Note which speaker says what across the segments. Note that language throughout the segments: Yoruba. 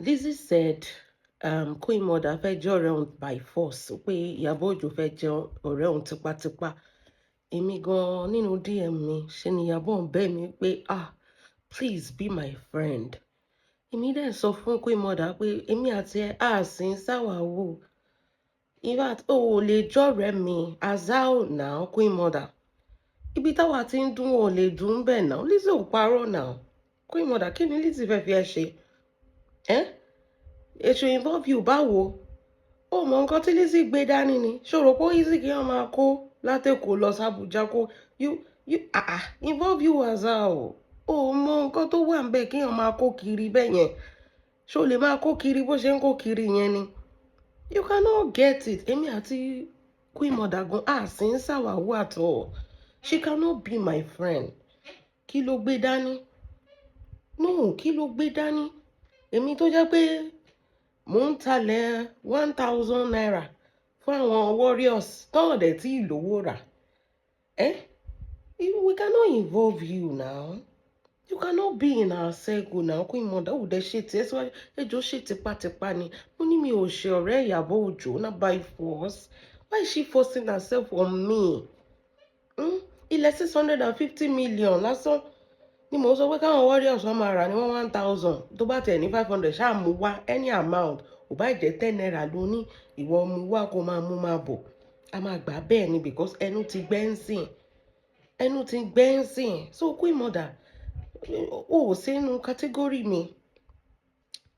Speaker 1: Lizzy said Queen Mother fẹ́ jẹ́ ọ̀rẹ́ òun by force pé Ìyábọ̀ Òjó fẹ́ jẹ́ ọ̀rẹ́ òun tipátipá. Èmi gan nínú DM mi ṣe ni Ìyábọ̀ ń bẹ̀ mí pé please be my friend. Èmi dẹ̀ sọ fún Queen Mother pé èmi àti ẹ̀ sì ń ṣàwàwò. In fact o ò lè jọ̀rẹ́ mi Azal now Queen Mother. Ibi táwa ti ń dún ò lè dún bẹ́ẹ̀ náà. Lizzy ò parọ́ now. Queen Mother kí ni Lizzy fẹ́ fi ẹ ṣe? Èṣù involve you báwo? Ó mọ nǹkan tí Lizzy gbé dání ni. Ṣòro pé easy kí wọ́n máa kó látẹ̀kọ́ lọ s'Abuja kó involve you Azal. Ó mọ nǹkan tó wà ńbẹ̀ kí wọ́n máa kó kiri bẹ́ẹ̀ yẹn. Ṣó lè máa kó kiri bó ṣe ń kó kiri yẹn ni? You cannot get it. Èmi àti Queen Mother gan sì ń ṣàwàwò at all. She cannot be my friend. Kí ló gbé dání? No, kí ló gbé dání? Èmi tó jẹ́ pé mò ń talẹ̀ 1,000 naira fún àwọn warriors tọ́ọ̀ dẹ̀ tí ìlówó rà. We cannot involve you now. You cannot be in our circle now. Queen Mother ò dẹ̀ ṣe tiẹ̀ síwájú ẹjọ́ ṣe tipátipá ni. Mo ní mi ò ṣe ọ̀rẹ́ Ìyábọ̀ Òjó not by force. Why is she forcing herself on me? Ilẹ̀ 650 million lásán ni mo sọ pé káwọn warriors wọn máa rà ní 1,000 tó bá tẹ̀ ní 500 ṣáà mú wá any amount ò bá jẹ́ 10 naira ló ní ìwọ mú wá kó máa mú máa bọ̀ a máa gbà bẹ́ẹ̀ ni because ẹnu ti gbẹ́ ń sìn so Queen Mother ó sínú category mi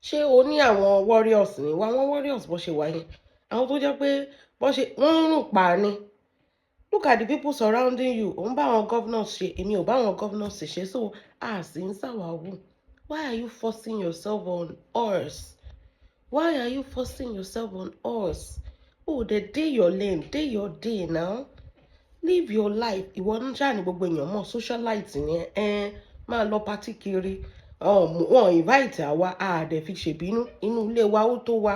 Speaker 1: ṣé o ní àwọn warriors ni wá àwọn warriors bó ṣe wà yẹn àwọn tó jẹ́ pé wọ́n ń rùn pa ni. Look at the people surrounding you. Òun bá àwọn governors ṣe, èmi ò bá àwọn governors ṣe, so sì ń ṣàwàwò. Why are you forcing yourself on us? Why are you forcing yourself on us? Oh, day your lane, day your day now. Live your life. Ìwọ ń ṣáà ní gbogbo èèyàn mọ̀ socialite yẹn máa lọ party kiri. Wọ́n invite àwa dẹ̀ fi ṣèbínú inú ilé wa ó tó wa.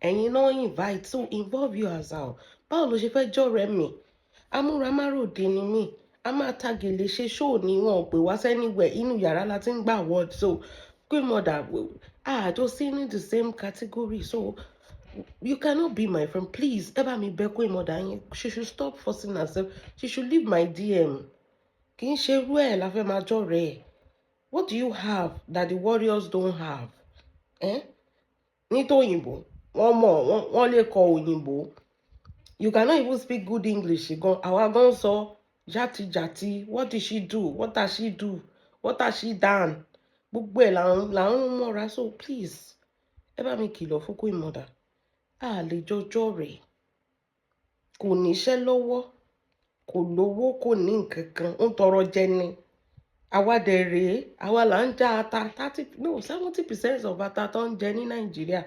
Speaker 1: Ẹ̀yin náà invite so involve you Azal. Báwo ló ṣe fẹ́ jọ̀rẹ́ mi? Amúramáròde ni mí. A máa ta gèlè ṣe ṣóò ní wọn ò pè wá sẹ́niwẹ̀ inú yàrá la ti ń gbà word so Queen Mother just in the same category so you cannot be my friend please ẹ bá mi bẹ̀ Queen Mother yẹn she should stop forcing herself she should leave my DM kì í ṣe irú ẹ̀ la fẹ́ máa jọ̀rẹ́ ẹ̀. What do you have that the warriors don't have? Ní tòyìnbó wọ́n lè kọ òyìnbó. You cannot even speak good English gan àwa gan sọ játijàti what did she do what has she do what has she done gbogbo ẹ̀ là ń mọ́ra so please ẹ bá mi kìlọ̀ fún Queen Mother lè jọjọ́ rẹ̀ kò níṣẹ́ lọ́wọ́ kò lówó kò ní nǹkan kan ń tọrọ jẹ ni àwa dẹ̀ rèé àwa là ń já ata 70% of ata tó ń jẹ ní Nàìjíríà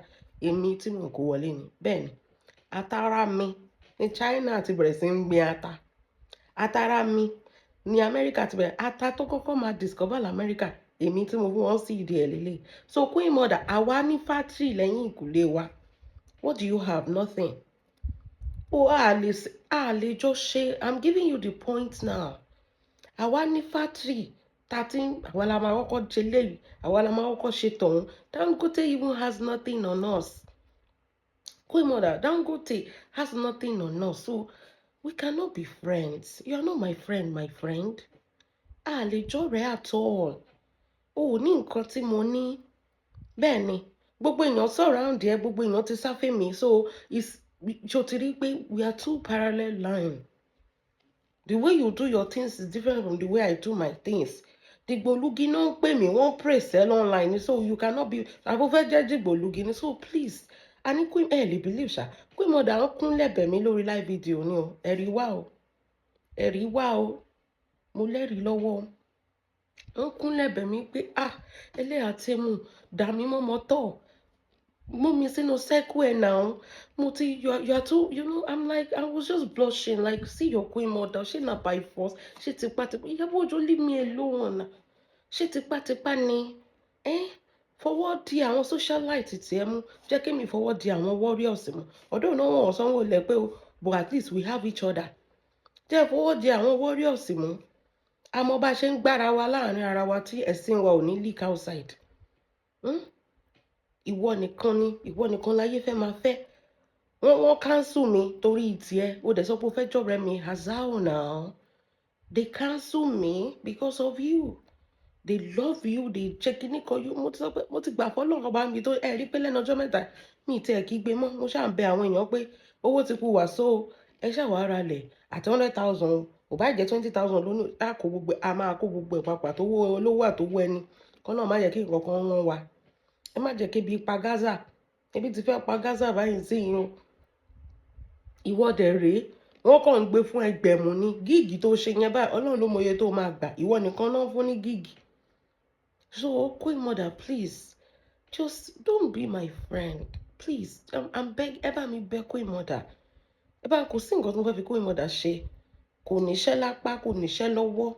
Speaker 1: èmi tí mo kó wọlé ni bẹ́ẹ̀ ni atara mi ní China ti bẹ̀rẹ̀ sí ń gbin atara mi ní Amẹ́ríkà ti bẹ̀rẹ̀ ata tó kọ́kọ́ máa discover l'Amẹ́ríkà èmi tí mo fún wọn sí ìdí ẹ̀ lélẹ̀ so Queen Mother àwa ní factory lẹ́yìn ìkùlé wa what do you have? Nothing. lè jọ ṣe I'm giving you the point now àwa ní factory àwa la máa kọ́kọ́ ṣe léyìí àwa la máa kọ́kọ́ ṣe tọ̀hún Dangote even has nothing on us. Queen Mother, Dangote has nothing on us, so we cannot be friends. You are not my friend. Lè jọ̀rẹ́ at all. Ní nǹkan tí mo ní. Bẹ́ẹ̀ ni, gbogbo èèyàn surround ẹ, gbogbo èèyàn ti sáfẹ́ mi, so ṣó ti rí pé we are two parallel lines. The way you do your things is different from the way I do my things. Dìgbòlugi náà ń pè mí, wọ́n praise ẹ online, so you cannot be, àbúfẹ́ jẹ́ dìgbòlugi ni, so please. A ní Queen lè believe ṣá Queen Mother ń kúnlẹ̀ bẹ̀ mí lórí live video ni o ẹ̀rí wá o mo lẹ́rìí lọ́wọ́ ń kúnlẹ̀ bẹ̀ mí pé ẹlẹ́yà tí mu dà mí mọ́ mọ́tọ̀ mú mi sínú circle ẹ̀ náà mo ti you are too I'm like I was just blushing like see your Queen Mother ṣé na by force ṣé tipátipá Ìyábọ̀ Òjó leave me alone ṣé tipátipá ni fọwọ́ di àwọn socialite tí ẹ mú jẹ́ kí mi fọwọ́ di àwọn warriors mú ọ̀dọ́ náà wọ́n sanwó lẹ̀ pé but at least we have each other jẹ́ fọwọ́ di àwọn warriors mú àmọ́ bá ṣe ń gbára wa láàrin ara wa tí ẹ̀sìn wa ò ní leak outside ìwọ nìkan láyé fẹ́ máa fẹ́. Wọ́n cancel mi torí tiẹ̀, ó dẹ̀ sọ pé ó fẹ́ jọ̀rẹ́ mi. How now? They cancel me because of you. They love you, they check in for you. Mo ti gbà fọ́lọ́run ọba mi tó ẹ rí pé lẹ́nu ọjọ́ mẹ́ta mi ti ẹ̀ kígbe mọ́. Mo ṣáà ń bẹ àwọn èèyàn pé owó ti kú wàsó ẹ ṣáà wá ra lẹ̀ àti 100,000 ò bá jẹ́ 20,000 lónìí a máa kó gbogbo ẹ̀ papà tó wó olówó àtowó ẹni kọ́ náà má jẹ́ kí nǹkan kan wọ́n wa. Ẹ má jẹ́ kí ebi pa Gaza. Ebi ti fẹ́ pa Gaza báyìí sí yín o. Ìwọ dẹ̀ rèé wọ́n kàn ń gbé fún ẹgbẹ̀mù ni gíìgì tó ṣe yẹn báyìí Ọlọ́run ló mọ iye tó máa gbà ìwọ nìkan náà fún ní gíìgì. So Queen Mother, please just don't be my friend, please. I'm beg ẹ bá mi bẹ̀ Queen Mother. Ẹ bá kò sí nǹkan tí mo fẹ́ fi Queen Mother ṣe. Kò níṣẹ́ lápá, kò níṣẹ́ lọ́wọ́.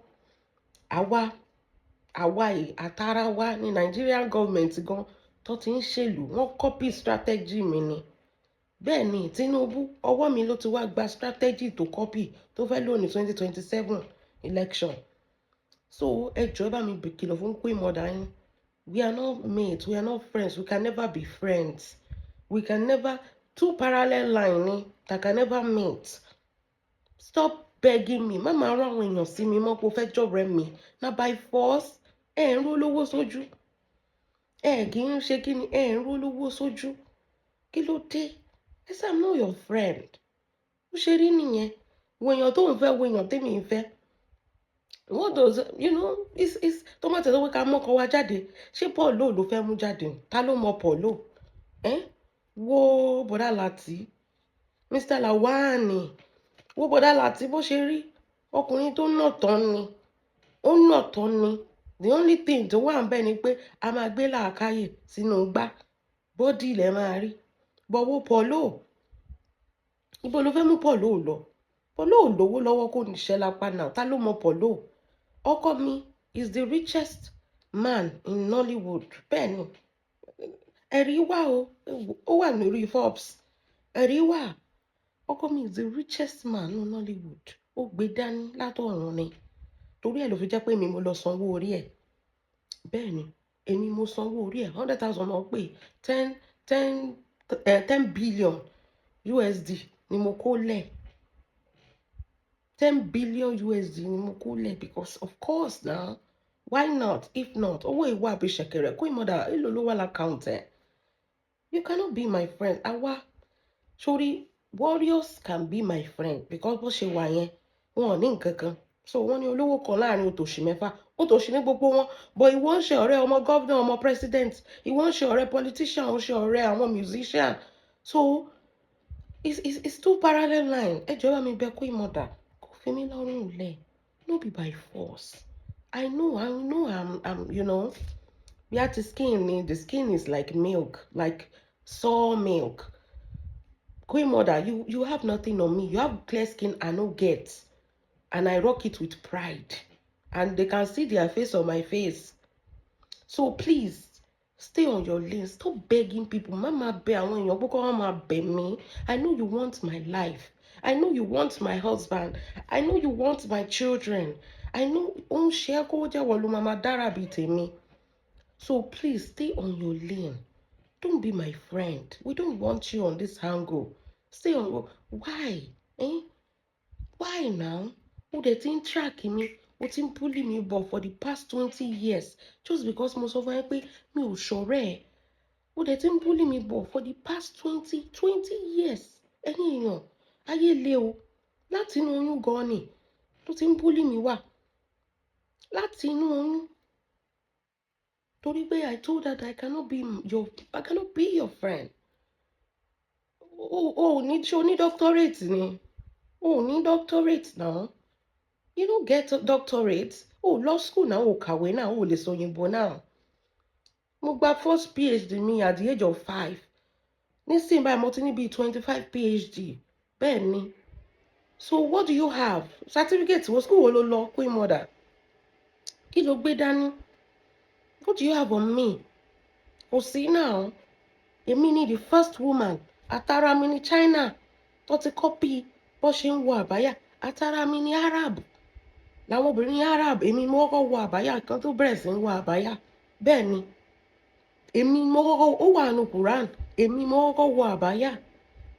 Speaker 1: Àwa àtàrà wa ní Nigerian government gan tó ti ń ṣèlú wọ́n copy strategy mi ni. Bẹ́ẹ̀ ni Tinubu ọwọ́ mi ló ti wá gba strategy tó copy tó fẹ́ lò ní 2027 election. So ẹ jọ̀ọ́ ẹ bá mi kìlọ̀ fún Queen Mother yín. We are not mates, we are not friends, we can never be friends. We can never, two parallel lines that can never meet. Stop begging me. Má máa rán àwọn èèyàn sí mi mọ́ pé ó fẹ́ jọ̀rẹ́ mi. Na by force, ẹ ń ró lówó sójú. Ẹ kì í ṣe kí ni ẹ ń ró lówó sójú. Kí ló dé? Yes, I'm not your friend. Ó ṣe rí nìyẹn. Wo èèyàn tó ń fẹ́, wo èèyàn tèmi ń fẹ́. What does, it's tó má tẹ̀sán pé ká mọ́kọ wa jáde. Ṣé Paul ló fẹ́ mú jáde? Ta ló mọ Paul? Wo bọ̀dá Láti, Mr. Lawani, wo bọ̀dá Láti bó ṣe rí. Ọkùnrin tó nà tán ni. Ó nà tán ni. The only thing tó wà ń bẹ̀ ni pé a máa gbé làákàyè sínú gbá. Bọ́dì ilẹ̀ máa rí. Bọ̀wọ́ Paul. Ibo ló fẹ́ mú Paul lọ? Paul lówó lọ́wọ́ kò níṣẹ́ lápá náà. Ta ló mọ Paul? Ọkọ mi is the richest man in Nollywood. Bẹ́ẹ̀ ni. Ẹ̀rí wà o. Ó wà lórí Forbes. Ẹ̀rí wà. Ọkọ mi is the richest man in Nollywood. Ó gbé dání látọ̀run ni. Torí ẹ̀ ló fi jẹ́ pé èmi mo lọ sanwó orí ẹ̀. Bẹ́ẹ̀ ni. Èmi mo sanwó orí ẹ̀. 100,000 náà pé 10 billion USD ni mo kó lẹ̀. 10 billion USD ni mo kó lẹ̀ because of course now. Why not? If not, owó ìwà àbí ṣẹ̀kẹ̀rẹ̀ Queen Mother èlò ló wà l'account ẹ̀. You cannot be my friend. Sorry, warriors can be my friend because bó ṣe wà yẹn wọn ò ní nǹkan kan. So wọ́n ní olówó kan láàrin òtòṣì mẹ́fà. Òtòṣì ní gbogbo wọn. But ìwọ ń ṣe ọ̀rẹ́ ọmọ governor, ọmọ president. Ìwọ ń ṣe ọ̀rẹ́ politician, ó ṣe ọ̀rẹ́ àwọn musician. So it's two parallel lines. Ẹ jọ̀ọ́ bá mi bẹ̀ Queen Mother. Kò fi mí lọ́rùn lẹ̀. No be by force. I know I'm the skin is like milk, like sour milk. Queen Mother, you have nothing on me. You have clear skin I no get. And I rock it with pride. And they can see their face on my face. So please, stay on your lane. Stop begging people. Mama bẹ àwọn èèyàn púpọ̀ wọn máa bẹ̀ mí. I know you want my life. I know you want my husband. I know you want my children. I know ó ń ṣe é kó jẹ́ wọ́n ló máa dára bíi tèmi. So please stay on your lane. Don't be my friend. We don't want you on this angle. Stay on your... Why? Why now? Ó dẹ̀ ti ń track mi. Ó ti ń bully me but for the past 20 years. Just because mo sọ fún ẹ pé mi ò ṣọ̀rẹ́ ẹ̀. Ó dẹ̀ ti ń bully me but for the past 20 years. Ẹ̀yin èèyàn, ayé le o. Láti inú oyún gan ni. Tó ti ń bully mi wá. Láti inú oyún. Torí pé I told her that I cannot be your friend. Ṣé o ní doctorate ni? O ní doctorate now. You don't get a doctorate. Law school now, kàwé now, lè sọ òyìnbó now. Mo gba first PhD mi at the age of 5. Nísìnyí báyìí mo ti ní bí 25 PhD. Bẹ́ẹ̀ ni. So what do you have? Certificate wo school wo ló lọ, Queen Mother? Kí ló gbé dání? What do you have on me? Kò sí now. Èmi ni the first woman. Àtàrà mi ní China. Tó ti copy bó ṣe ń wọ àbáyà. Àtàrà mi ní Arab. Làwọn obìnrin Arab, èmi mo kọ́kọ́ wọ àbáyà kan tó bẹ̀rẹ̀ sí ń wọ àbáyà. Bẹ́ẹ̀ ni. èmi mo kọ́kọ́ ó wà nínú Quran, èmi mo kọ́kọ́ wọ àbáyà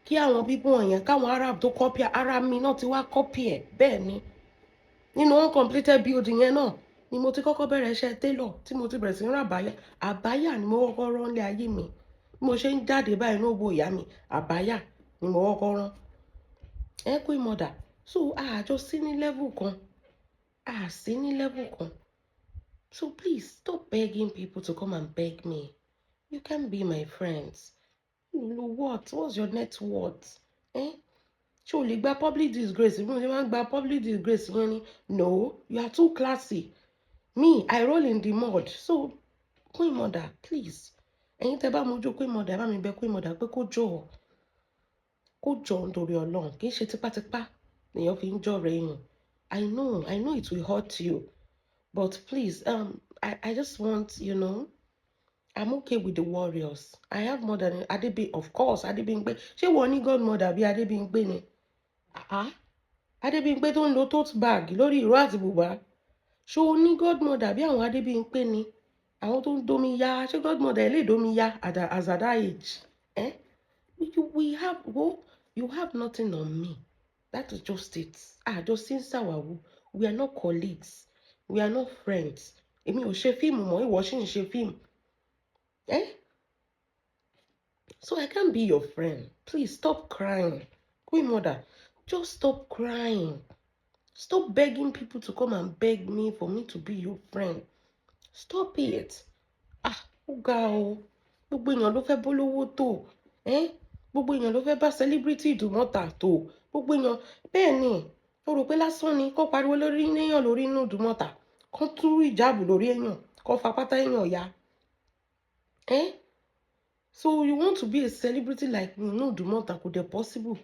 Speaker 1: kí àwọn people wọ̀nyẹn káwọn Arab tó copy ara mi náà ti wá copy ẹ̀ bẹ́ẹ̀ ni nínú uncompleted building yẹn náà ni mo ti kọ́kọ́ bẹ̀rẹ̀ iṣẹ́ tailor tí mo ti bẹ̀rẹ̀ sí ní rán àbáyà ni mo kọ́kọ́ rán lé ayé mi bí mo ṣe ń jáde báyìí ní òbò ìyá mi àbáyà ni mo kọ́kọ́ rán Queen Mother. So àjọ sí ní level kan sí ní level kan, so please stop begging people to come and beg me. You can be my friends. What's your net worth? Ṣé o lè gba public disgrace bí mo ṣe máa ń gba public disgrace yẹn ni? No, you are too classy. Me, I roll in the mud. So Queen Mother, please, ẹ̀yin tẹ́ bá mojú Queen Mother, bá mi bẹ̀ Queen Mother pé kó jọ̀ọ́ nítorí Ọlọ́run, kì í ṣe tipátipá lèèyàn fi ń jọ̀rọ̀ èèyàn. I know it will hurt you, but please, I just want, I'm okay with the warriors. I have more than of course, Adébímpé. Ṣé wọ́n ní godmother bí Adébímpé ni? Adébímpé tó ń lo tote bag lórí ìró àti bùbá. Ṣé o ní godmother bí àwọn Adébímpé ni? Àwọn tó ń domi ya, ṣé godmother lè domi ya at that age? You have nothing on me. That is just it. Just since Sawawu, we are not colleagues. We are not friends. Èmi ò ṣe fíìmù mọ́, ìwọ ṣì ń ṣe fíìmù. So I can't be your friend. Please stop crying. Queen Mother, just stop crying. Stop begging people to come and beg me for me to be your friend. Stop it. Ó ga o. Gbogbo èèyàn ló fẹ́ bólówó tó. Gbogbo èèyàn ló fẹ́ bá celebrity Ìdùmọ̀tà tó. Gbogbo èèyàn bẹ́ẹ̀ ni. Ó rò pé lásán ni kó pariwo lórí èèyàn lórí inú Ìdùmọ̀tà. Kó tú ìjáàbù lórí èèyàn. Kó fa pátá èèyàn ya. So you want to be a celebrity like me? No, Ìdùmọ̀tà kò dé possible.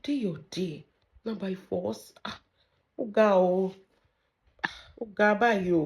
Speaker 1: Do your day. Not by force. Ó ga o. Ó ga báyìí o.